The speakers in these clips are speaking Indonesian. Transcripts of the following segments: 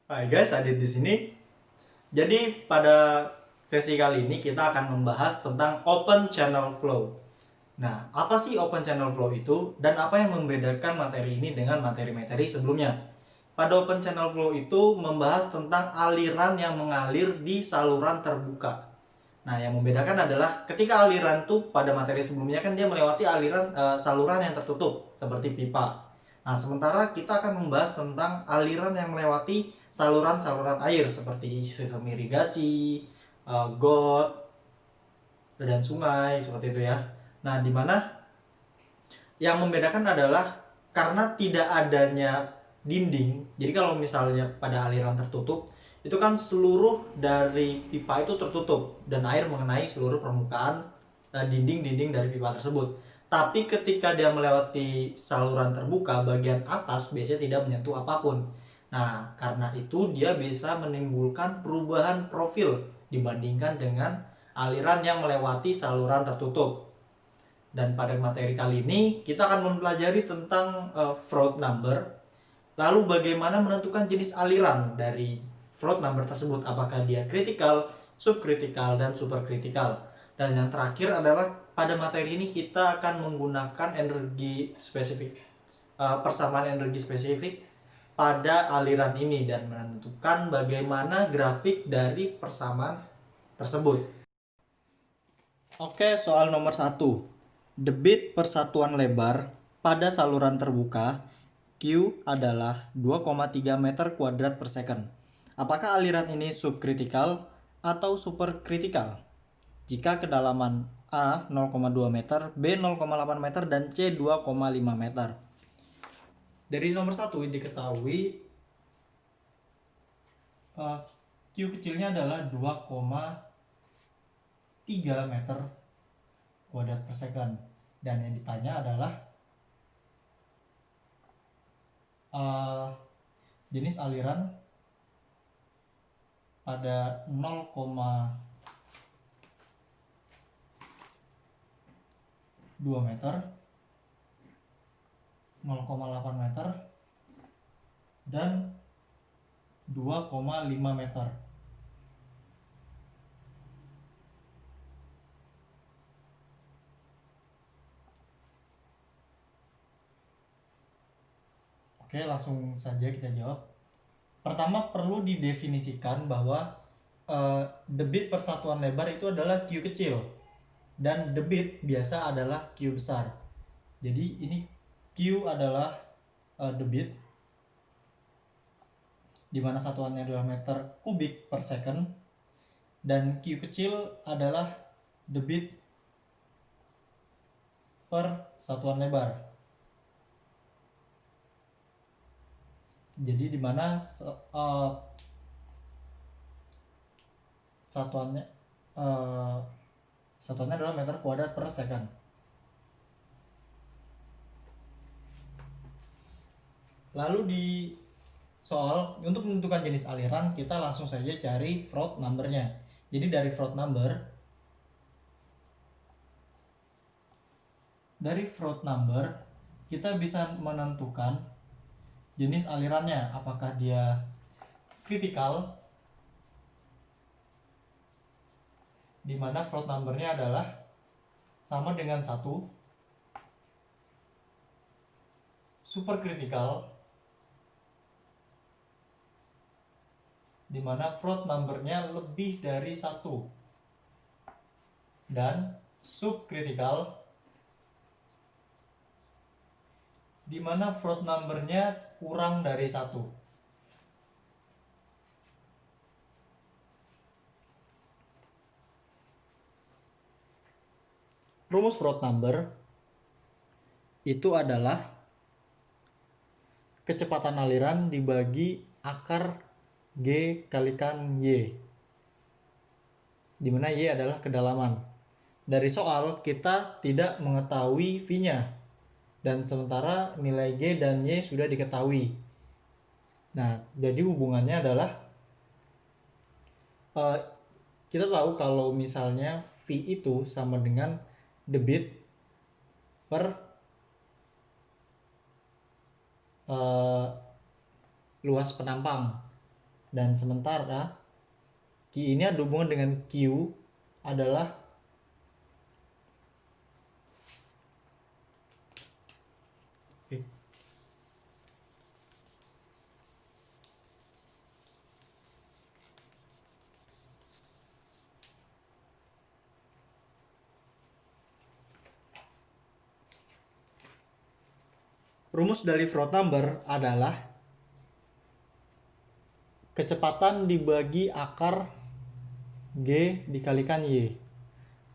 Hai guys, Adit di sini. Jadi pada sesi kali ini kita akan membahas tentang Open Channel Flow. Nah, apa sih Open Channel Flow itu dan apa yang membedakan materi ini dengan materi-materi sebelumnya? Pada Open Channel Flow itu membahas tentang aliran yang mengalir di saluran terbuka. Nah, yang membedakan adalah ketika aliran tuh pada materi sebelumnya kan dia melewati saluran yang tertutup seperti pipa. Nah, sementara kita akan membahas tentang aliran yang melewati saluran-saluran air seperti sistem irigasi, got, dan sungai seperti itu ya. Nah, di mana yang membedakan adalah karena tidak adanya dinding. Jadi kalau misalnya pada aliran tertutup, itu kan seluruh dari pipa itu tertutup dan air mengenai seluruh permukaan dinding-dinding dari pipa tersebut. Tapi ketika dia melewati saluran terbuka, bagian atas biasanya tidak menyentuh apapun. Nah, karena itu dia bisa menimbulkan perubahan profil dibandingkan dengan aliran yang melewati saluran tertutup. Dan pada materi kali ini kita akan mempelajari tentang fraud number. Lalu bagaimana menentukan jenis aliran dari fraud number tersebut, apakah dia critical, subcritical, dan supercritical. Dan yang terakhir adalah pada materi ini kita akan menggunakan energi spesifik, persamaan energi spesifik pada aliran ini dan menentukan bagaimana grafik dari persamaan tersebut. Oke, soal nomor satu. Debit persatuan lebar pada saluran terbuka Q adalah 2,3 meter kuadrat per second. Apakah aliran ini subkritikal atau superkritikal? Jika kedalaman A 0,2 meter, B 0,8 meter, dan C 2,5 meter. Dari nomor satu diketahui Q kecilnya adalah 2,3 meter kuadrat per second. Dan yang ditanya adalah jenis aliran pada 0,2 meter, 0,8 meter, dan 2,5 meter. Oke, langsung saja kita jawab. Pertama, perlu didefinisikan bahwa debit persatuan lebar itu adalah Q kecil dan debit biasa adalah Q besar. Jadi ini Q adalah debit di mana satuannya adalah meter kubik per second, dan Q kecil adalah debit per satuan lebar. Jadi di mana satuannya adalah meter kuadrat per second. Lalu di soal untuk menentukan jenis aliran kita langsung saja cari fraud numbernya. Jadi dari fraud number kita bisa menentukan jenis alirannya, apakah dia kritikal di mana fraud numbernya adalah sama dengan 1, superkritikal di mana fraud numbernya lebih dari 1, dan subkritikal di mana fraud numbernya kurang dari 1. Rumus fraud number itu adalah kecepatan aliran dibagi akar G kalikan Y, di mana Y adalah kedalaman. Dari soal kita tidak mengetahui V-nya, dan sementara nilai G dan Y sudah diketahui. Nah, jadi hubungannya adalah kita tahu kalau misalnya V itu sama dengan debit per luas penampang. Dan sementara Q ini ada hubungan dengan Q adalah rumus dari float number adalah kecepatan dibagi akar G dikalikan Y.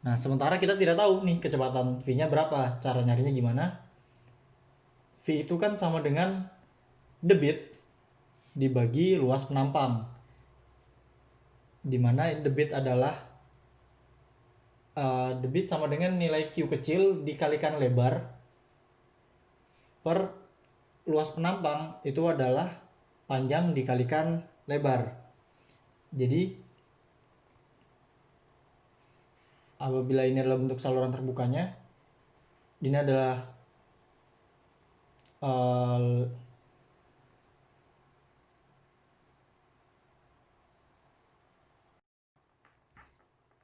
Nah, sementara kita tidak tahu nih kecepatan V-nya berapa. Cara nyarinya gimana? V itu kan sama dengan debit dibagi luas penampang. Dimana debit adalah debit sama dengan nilai Q kecil dikalikan lebar per luas penampang itu adalah panjang dikalikan lebar. Jadi apabila ini adalah bentuk saluran terbukanya, ini adalah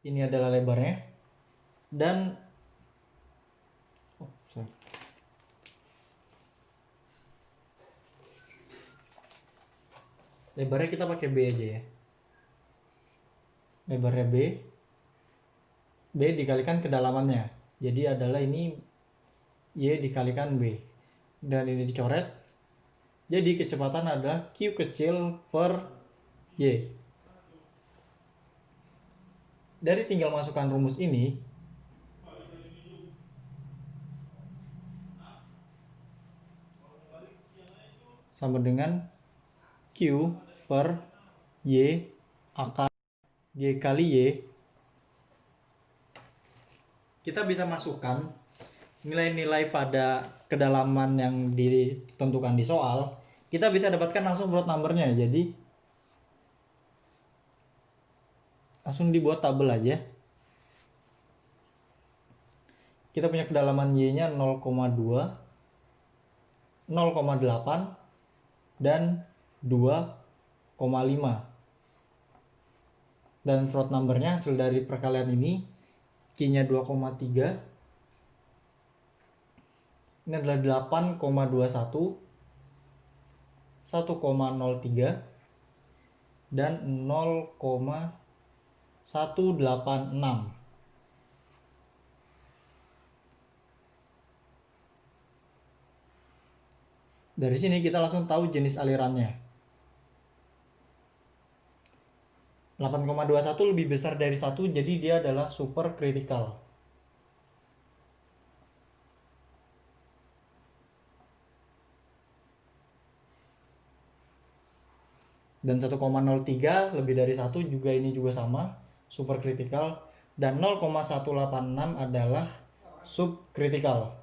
ini adalah lebarnya dan lebarnya kita pakai B aja ya. Lebarnya B dikalikan kedalamannya. Jadi adalah ini Y dikalikan B. Dan ini dicoret. Jadi kecepatan adalah Q kecil per Y. Dari tinggal masukkan rumus ini, sama dengan Q per Y akar G kali Y. Kita bisa masukkan nilai-nilai pada kedalaman yang ditentukan di soal. Kita bisa dapatkan langsung float numbernya. Jadi langsung dibuat tabel aja. Kita punya kedalaman Y-nya 0,2, 0,8 dan 2,5. Dan float numbernya hasil dari perkalian ini Q-nya 2,3. Ini adalah 8,21, 1,03 dan 0,186. Dari sini kita langsung tahu jenis alirannya. 8,21 lebih besar dari 1, jadi dia adalah super critical. Dan 1,03 lebih dari 1 juga, ini juga sama, super critical. Dan 0,186 adalah subcritical.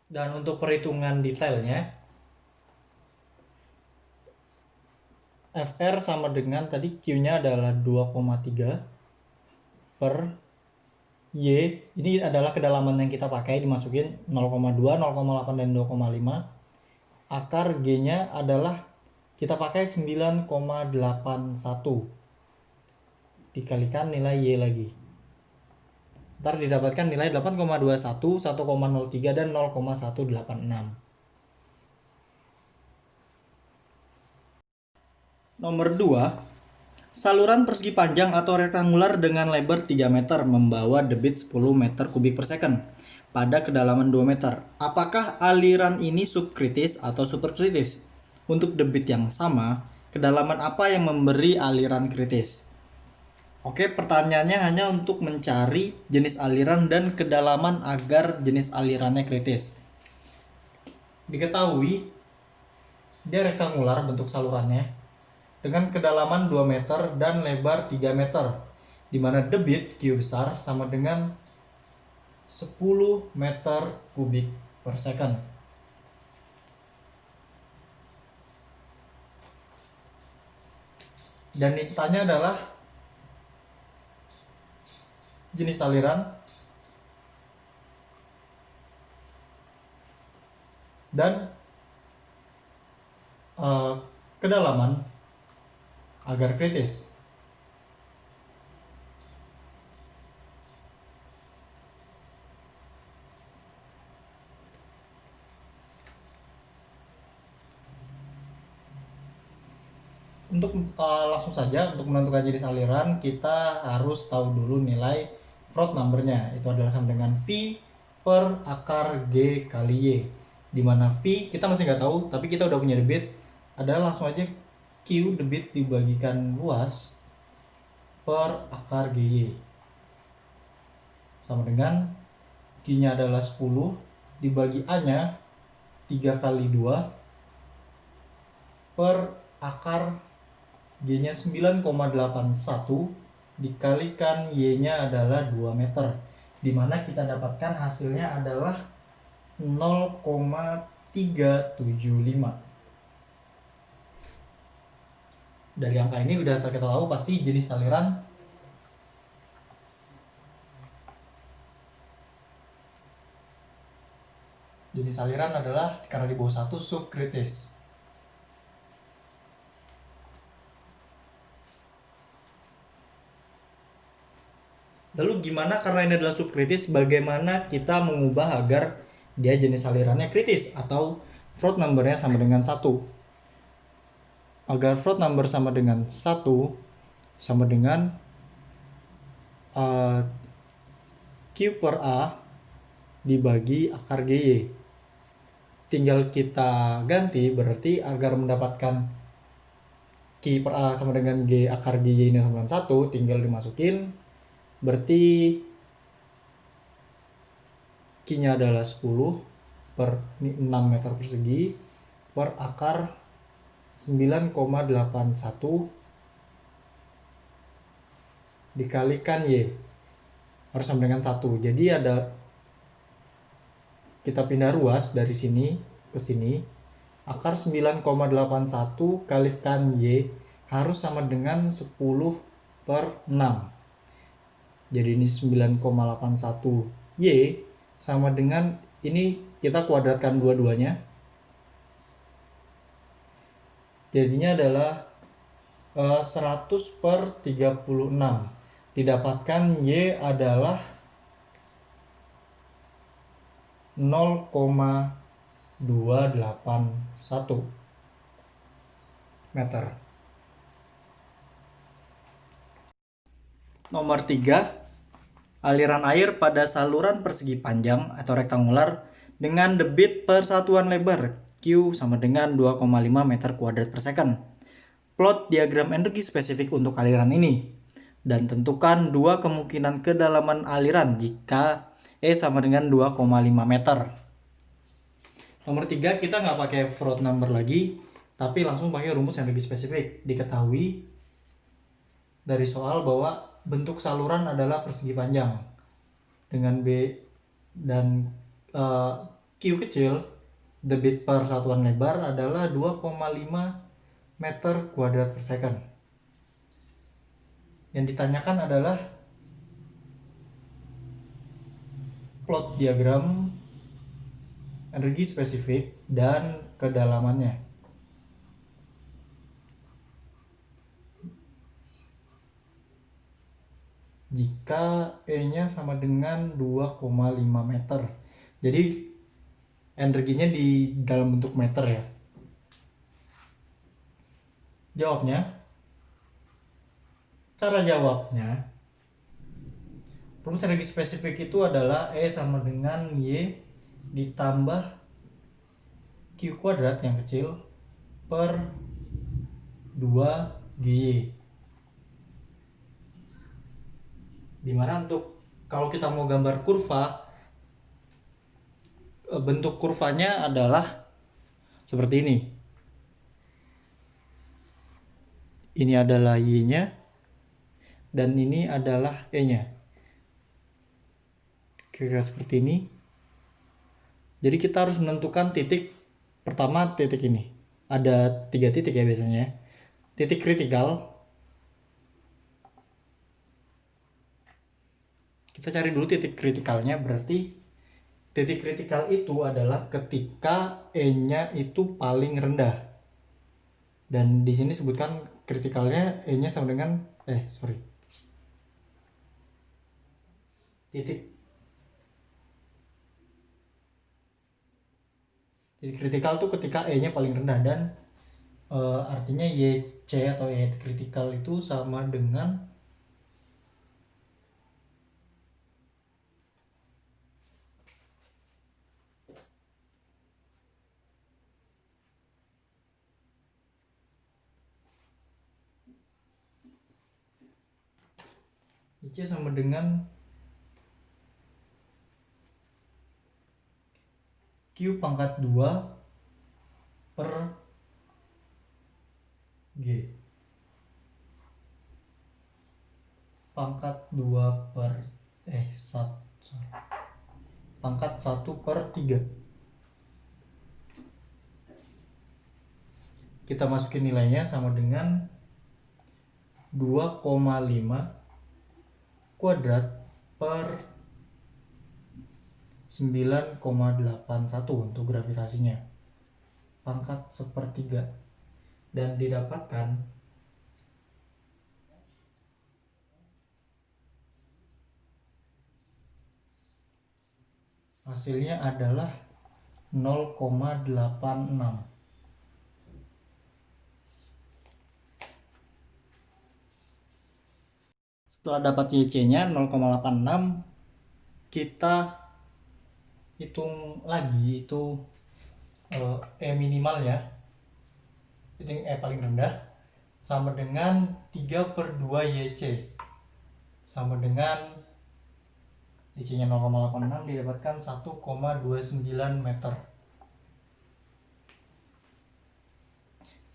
Dan untuk perhitungan detailnya, FR sama dengan tadi Q-nya adalah 2,3 per Y. Ini adalah kedalaman yang kita pakai, dimasukin 0,2, 0,8 dan 2,5. Akar G-nya adalah kita pakai 9,81 dikalikan nilai Y lagi. Ntar didapatkan nilai 8,21, 1,03 dan 0,186. Nomor 2, saluran persegi panjang atau rektangular dengan lebar 3 meter membawa debit 10 meter kubik per second pada kedalaman 2 meter. Apakah aliran ini subkritis atau superkritis? Untuk debit yang sama, kedalaman apa yang memberi aliran kritis? Oke, pertanyaannya hanya untuk mencari jenis aliran dan kedalaman agar jenis alirannya kritis. Diketahui dia rektangular bentuk salurannya dengan kedalaman 2 meter dan lebar 3 meter, di mana debit Q besar sama dengan 10 meter kubik per second. Dan ditanya adalah jenis aliran dan kedalaman agar kritis. Untuk langsung saja untuk menentukan jenis aliran, kita harus tahu dulu nilai Froude numbernya. Itu adalah sama dengan V per akar G kali Y, dimana V kita masih nggak tahu, tapi kita udah punya debit, adalah langsung aja Q debit dibagikan luas per akar GY, sama dengan Q nya adalah 10 dibagi A nya 3 kali 2 per akar G nya 9,81 dikalikan Y nya adalah 2 meter, dimana kita dapatkan hasilnya adalah 0,375. Dari angka ini udah kita tahu pasti jenis aliran adalah karena di bawah 1 subkritis. Lalu gimana karena ini adalah subkritis, bagaimana kita mengubah agar dia jenis alirannya kritis atau Froude numbernya sama dengan 1? Agar Froude number sama dengan 1 sama dengan Q per A dibagi akar GY. Tinggal kita ganti, berarti agar mendapatkan Q per A sama dengan G akar GY ini sama dengan 1, tinggal dimasukin. Berarti Q-nya adalah 10 per 6 meter persegi per akar 9,81 dikalikan Y harus sama dengan 1. Jadi ada, kita pindah ruas dari sini ke sini, akar 9,81 kalikan Y harus sama dengan 10 per 6. Jadi ini 9,81 Y sama dengan, ini kita kuadratkan dua-duanya, jadinya adalah 100 per 36. Didapatkan Y adalah 0,281 meter. Nomor 3, aliran air pada saluran persegi panjang atau rektangular dengan debit per satuan lebar Q sama dengan 2,5 meter kuadrat per second. Plot diagram energi spesifik untuk aliran ini dan tentukan dua kemungkinan kedalaman aliran jika E sama dengan 2,5 meter. Nomor 3, kita nggak pakai Froude number lagi, tapi langsung pakai rumus energi spesifik. Diketahui dari soal bahwa bentuk saluran adalah persegi panjang dengan B dan Q kecil, debit per satuan lebar adalah 2,5 meter kuadrat per second. Yang ditanyakan adalah plot diagram energi spesifik dan kedalamannya. Jika E-nya sama dengan 2,5 meter. Jadi energinya di dalam bentuk meter ya. Cara jawabnya, rumus energi spesifik itu adalah E sama dengan Y ditambah Q kuadrat yang kecil per 2GY. Dimana untuk kalau kita mau gambar kurva, bentuk kurvanya adalah seperti ini. Ini adalah Y-nya dan ini adalah E-nya. Kira-kira seperti ini. Jadi kita harus menentukan titik pertama, titik ini. Ada 3 titik ya biasanya. Titik kritikal. Kita cari dulu titik kritikalnya, berarti Titik kritikal itu adalah ketika E-nya itu paling rendah. Dan di sini sebutkan kritikalnya E-nya sama dengan titik kritikal tuh ketika E-nya paling rendah, dan artinya YC atau Y kritikal itu sama dengan YC sama dengan Q pangkat 2 per G pangkat 2 per pangkat 1 per 3. Kita masukin nilainya sama dengan 2,5 kuadrat per 9,81 untuk gravitasinya, pangkat 1/3, dan didapatkan hasilnya adalah 0,86. Setelah dapat YC-nya 0,86, kita hitung lagi itu E minimal ya, hitung E paling rendah, sama dengan 3/2 YC, sama dengan YC-nya 0,86 didapatkan 1,29 meter.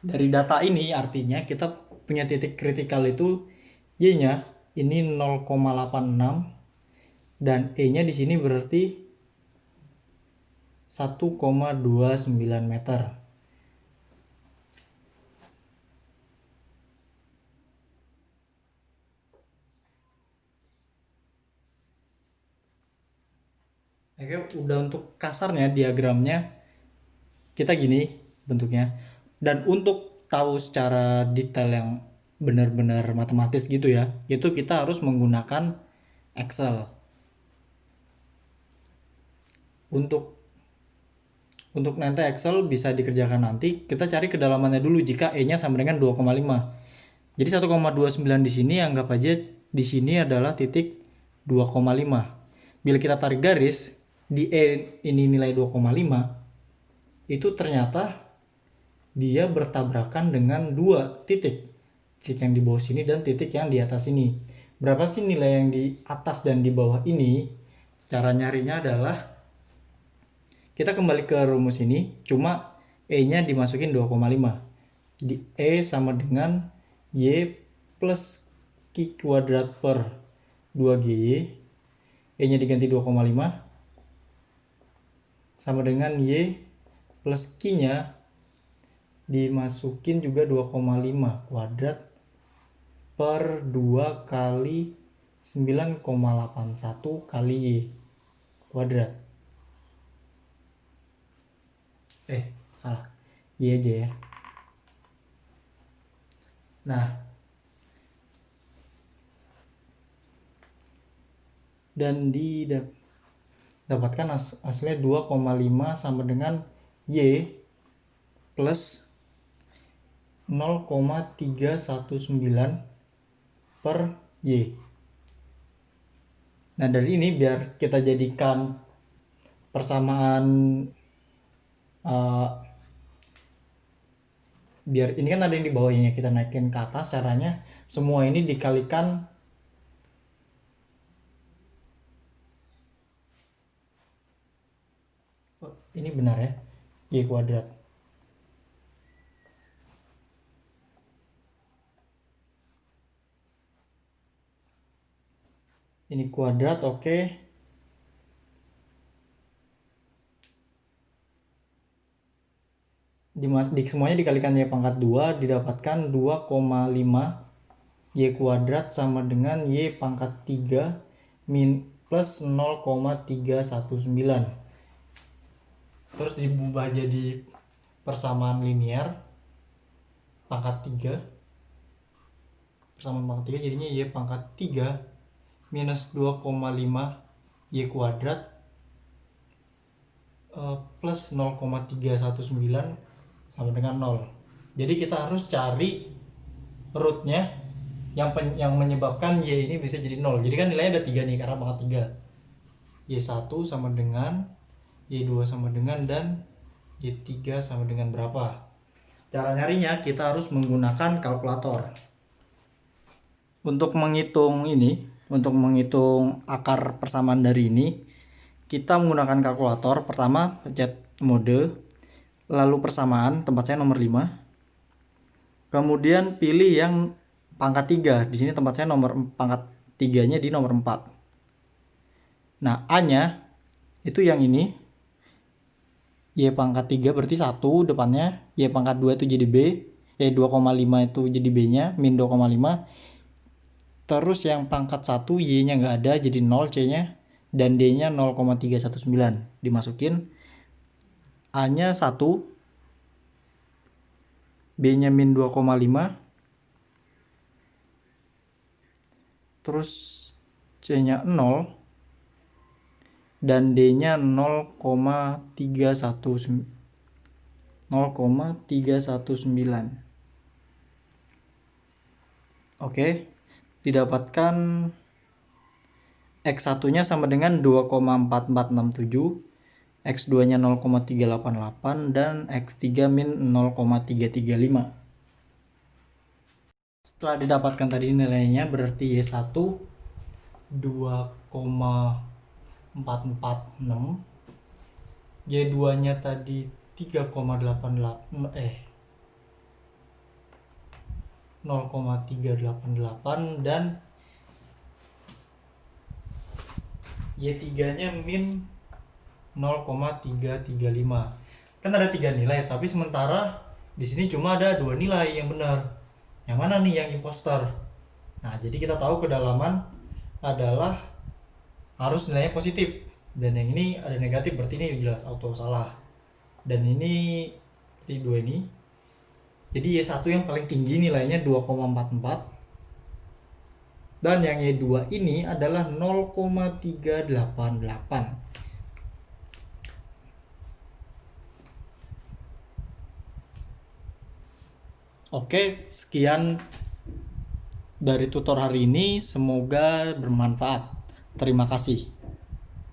Dari data ini artinya kita punya titik kritikal itu Y-nya ini 0,86 dan E-nya di sini berarti 1,29 meter. Oke, udah untuk kasarnya diagramnya kita gini bentuknya. Dan untuk tahu secara detail yang benar-benar matematis gitu ya, itu kita harus menggunakan Excel. Untuk nanti Excel bisa dikerjakan nanti, kita cari kedalamannya dulu jika E-nya sama dengan 2,5. Jadi 1,29 di sini anggap aja di sini adalah titik 2,5. Bila kita tarik garis di E ini nilai 2,5, itu ternyata dia bertabrakan dengan dua titik yang di bawah sini dan titik yang di atas ini. Berapa sih nilai yang di atas dan di bawah ini? Cara nyarinya adalah kita kembali ke rumus ini, cuma E-nya dimasukin 2,5. Jadi E sama dengan Y plus Q kuadrat per 2GY. E-nya diganti 2,5 sama dengan Y plus Q-nya dimasukin juga 2,5 kuadrat per 2 kali 9,81 kali Y kuadrat. Salah. Y aja ya. Nah, dan didapatkan hasilnya 2,5 sama dengan Y plus 0,319 per Y. Nah, dari ini biar kita jadikan persamaan biar ini kan ada yang di bawahnya, kita naikin ke atas. Caranya semua ini dikalikan ini benar ya, Y kuadrat. Ini kuadrat, oke. Semuanya dikalikan Y pangkat 2 didapatkan 2,5 Y kuadrat sama dengan Y pangkat 3 plus 0,319. terus diubah jadi persamaan linear pangkat 3. Persamaan pangkat 3 jadinya Y pangkat 3 minus 2,5 Y kuadrat plus 0,319 sama dengan 0. Jadi kita harus cari rootnya yang menyebabkan Y ini bisa jadi 0. Jadi kan nilainya ada 3 nih karena pangkat 3. Y1 sama dengan, Y2 sama dengan, dan Y3 sama dengan berapa? Cara nyarinya kita harus menggunakan kalkulator. Untuk menghitung ini, untuk menghitung akar persamaan dari ini, kita menggunakan kalkulator. Pertama pencet mode, lalu persamaan, tempat saya nomor 5. Kemudian pilih yang pangkat 3. Di sini tempat saya nomor pangkat 3-nya di nomor 4. Nah, A-nya itu yang ini. Y pangkat 3 berarti 1 depannya, Y pangkat 2 itu jadi B, 2,5 itu jadi B-nya, min 2,5. Terus yang pangkat 1 Y-nya nggak ada jadi 0 C-nya, dan D-nya 0,319. Dimasukin. A-nya 1, B-nya min 2,5, terus C-nya 0, dan D-nya 0,319. Oke, didapatkan X1-nya sama dengan 2,4467, X2-nya 0,388, dan X3 min 0,335. Setelah didapatkan tadi nilainya, berarti Y1 2,446, Y2-nya tadi 0,388, dan Y3-nya min 0,335. Kan ada 3 nilai, tapi sementara di sini cuma ada 2 nilai yang benar. Yang mana nih yang imposter? Nah, jadi kita tahu kedalaman adalah harus nilainya positif, dan yang ini ada negatif, berarti ini jelas auto salah. Dan ini seperti 2 ini. Jadi Y1 yang paling tinggi nilainya 2,44, dan yang Y2 ini adalah 0,388. Oke, sekian dari tutor hari ini, semoga bermanfaat. Terima kasih.